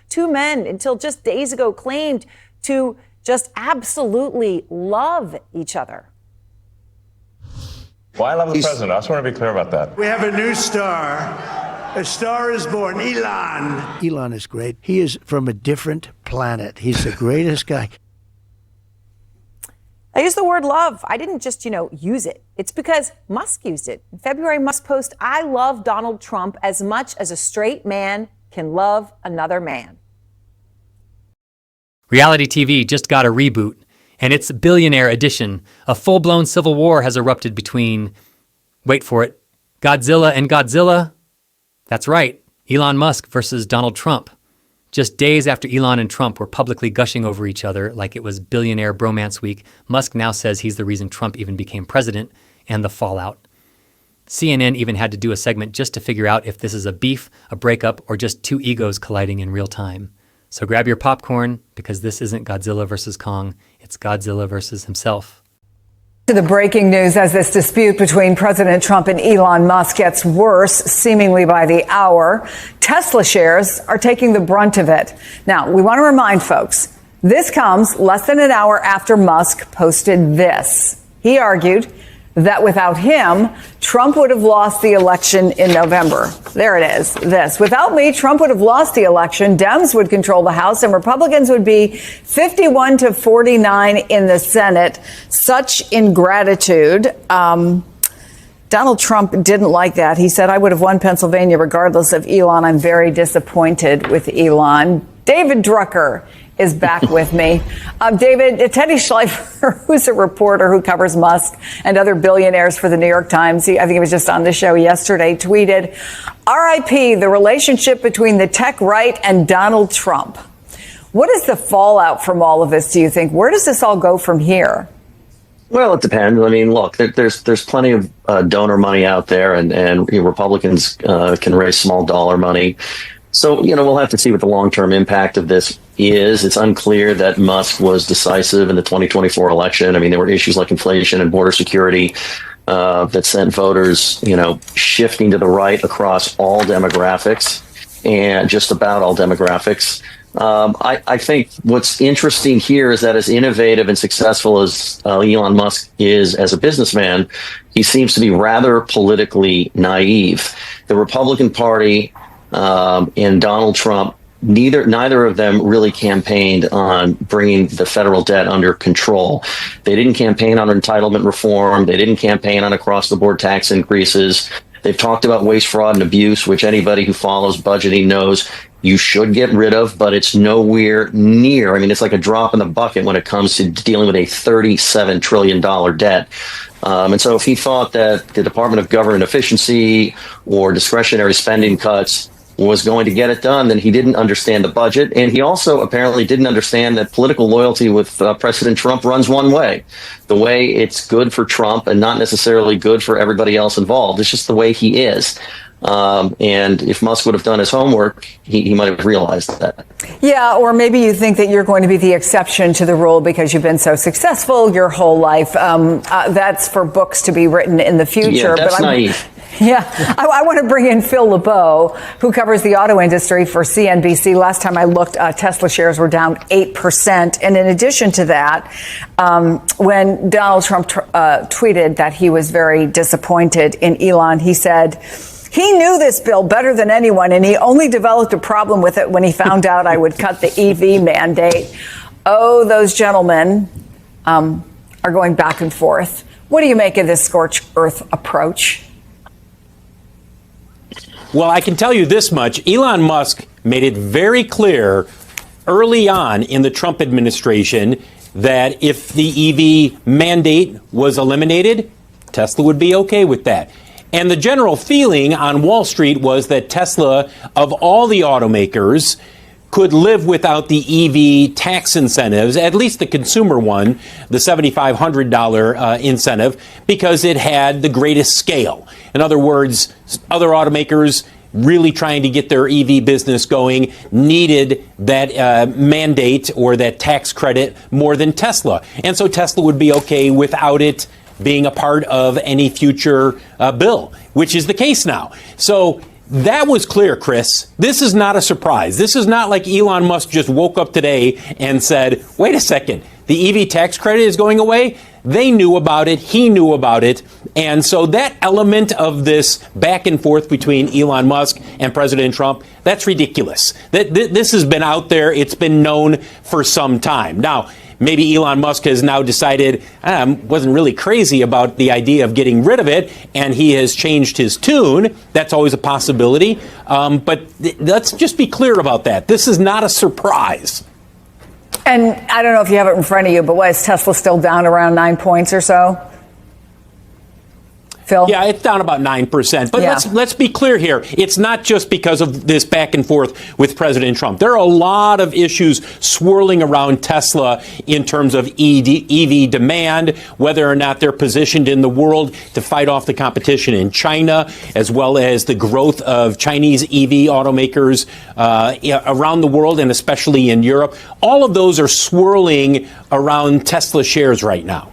Two men, until just days ago, claimed to just absolutely love each other. Well, I love the president. I just want to be clear about that. We have a new star. A star is born, Elon. Elon is great. He is from a different planet. He's the greatest guy. I use the word love. I didn't just, use it. It's because Musk used it. In February, Musk posted, "I love Donald Trump as much as a straight man can love another man." Reality TV just got a reboot, and it's Billionaire Edition. A full-blown civil war has erupted between, wait for it, Godzilla and Godzilla. That's right, Elon Musk versus Donald Trump. Just days after Elon and Trump were publicly gushing over each other like it was billionaire bromance week, Musk now says he's the reason Trump even became president, and the fallout. CNN even had to do a segment just to figure out if this is a beef, a breakup, or just two egos colliding in real time. So grab your popcorn, because this isn't Godzilla versus Kong, it's Godzilla versus himself. To the breaking news as this dispute between President Trump and Elon Musk gets worse, seemingly by the hour. Tesla shares are taking the brunt of it. Now, we want to remind folks, this comes less than an hour after Musk posted this. He argued that without him, Trump would have lost the election in November. There it is, this. Without me, Trump would have lost the election, Dems would control the House, and Republicans would be 51 to 49 in the Senate. Such ingratitude. Donald Trump didn't like that. He said, "I would have won Pennsylvania regardless of Elon. I'm very disappointed with Elon." David Drucker is back with me. David, Teddy Schleifer, who's a reporter who covers Musk and other billionaires for the New York Times, I think he was just on the show yesterday, tweeted, "RIP, the relationship between the tech right and Donald Trump." What is the fallout from all of this, do you think? Where does this all go from here? Well, it depends. I mean, look, there's plenty of donor money out there, and Republicans can raise small dollar money. So, we'll have to see what the long-term impact of this is. It's unclear that Musk was decisive in the 2024 election. I mean, there were issues like inflation and border security that sent voters, shifting to the right across all demographics, and just about all demographics. I think what's interesting here is that as innovative and successful as Elon Musk is as a businessman, he seems to be rather politically naive. The Republican Party and Donald Trump, neither of them really campaigned on bringing the federal debt under control. They didn't campaign on entitlement reform. They didn't campaign on across-the-board tax increases. They've talked about waste, fraud, and abuse, which anybody who follows budgeting knows you should get rid of, but it's nowhere near. I mean, it's like a drop in the bucket when it comes to dealing with a $37 trillion debt. And so if he thought that the Department of Government Efficiency or discretionary spending cuts was going to get it done, then he didn't understand the budget. And he also apparently didn't understand that political loyalty with President Trump runs one way. The way it's good for Trump and not necessarily good for everybody else involved. It's just the way he is. And if Musk would have done his homework, he might have realized that. Yeah, or maybe you think that you're going to be the exception to the rule because you've been so successful your whole life. That's for books to be written in the future. Yeah, that's naive. Yeah, I want to bring in Phil LeBeau, who covers the auto industry for CNBC. Last time I looked, Tesla shares were down 8%. And in addition to that, when Donald Trump tweeted that he was very disappointed in Elon, he said he knew this bill better than anyone, and he only developed a problem with it when he found out I would cut the EV mandate. Oh, those gentlemen are going back and forth. What do you make of this scorched earth approach? Well, I can tell you this much. Elon Musk made it very clear early on in the Trump administration that if the EV mandate was eliminated, Tesla would be okay with that. And the general feeling on Wall Street was that Tesla, of all the automakers, could live without the EV tax incentives, at least the consumer one, the $7,500 incentive, because it had the greatest scale. In other words, other automakers really trying to get their EV business going needed that mandate or that tax credit more than Tesla. And so Tesla would be okay without it being a part of any future bill, which is the case now. So That was clear, Chris. This is not a surprise. This is not like Elon Musk just woke up today and said, wait a second, the EV tax credit is going away. They knew about it. He knew about it. And so that element of this back and forth between Elon Musk and President Trump, that's ridiculous. This has been out there. It's been known for some time. Now, maybe Elon Musk has now decided, wasn't really crazy about the idea of getting rid of it, and he has changed his tune. That's always a possibility. But let's just be clear about that. This is not a surprise. And I don't know if you have it in front of you, but what, is Tesla still down around 9 points or so? Phil? Yeah, it's down about 9%. But let's be clear here. It's not just because of this back and forth with President Trump. There are a lot of issues swirling around Tesla in terms of EV demand, whether or not they're positioned in the world to fight off the competition in China, as well as the growth of Chinese EV automakers around the world and especially in Europe. All of those are swirling around Tesla shares right now.